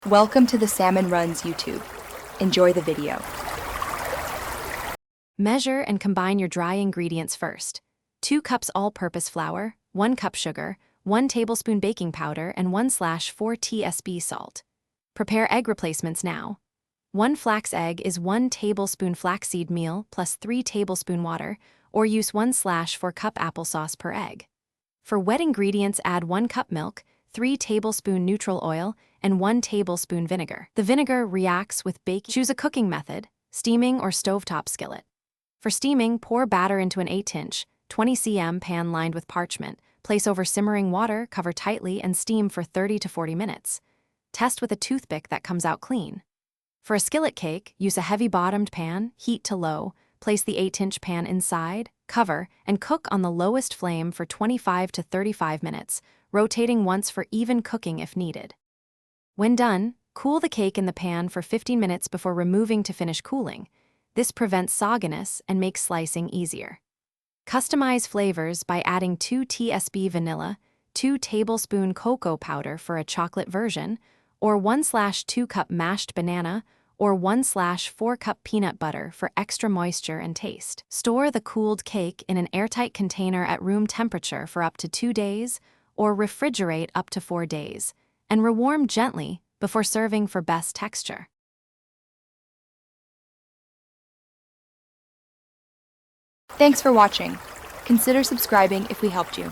Welcome to the Salmon Runs YouTube. Enjoy the video. Measure and combine your dry ingredients first. 2 cups all-purpose flour, 1 cup sugar, 1 tablespoon baking powder, and 1/4 tsp salt. Prepare egg replacements now. 1 flax egg is 1 tablespoon flaxseed meal plus 3 tablespoon water, or use 1/4 cup applesauce per egg. For wet ingredients, add 1 cup milk, 3 tablespoon neutral oil, and 1 tablespoon vinegar. The vinegar reacts with baking. Choose a cooking method, steaming or stovetop skillet. For steaming, pour batter into an 8-inch, 20 cm pan lined with parchment, place over simmering water, cover tightly, and steam for 30 to 40 minutes. Test with a toothpick that comes out clean. For a skillet cake, use a heavy-bottomed pan, heat to low, place the 8-inch pan inside, cover, and cook on the lowest flame for 25 to 35 minutes, rotating once for even cooking if needed. When done, cool the cake in the pan for 15 minutes before removing to finish cooling. This prevents sogginess and makes slicing easier. Customize flavors by adding 2 tsp vanilla, 2 tablespoon cocoa powder for a chocolate version, or 1/2 cup mashed banana, or 1/4 cup peanut butter for extra moisture and taste. Store the cooled cake in an airtight container at room temperature for up to 2 days, or refrigerate up to 4 days, and rewarm gently before serving for best texture. Thanks for watching. Consider subscribing if we helped you.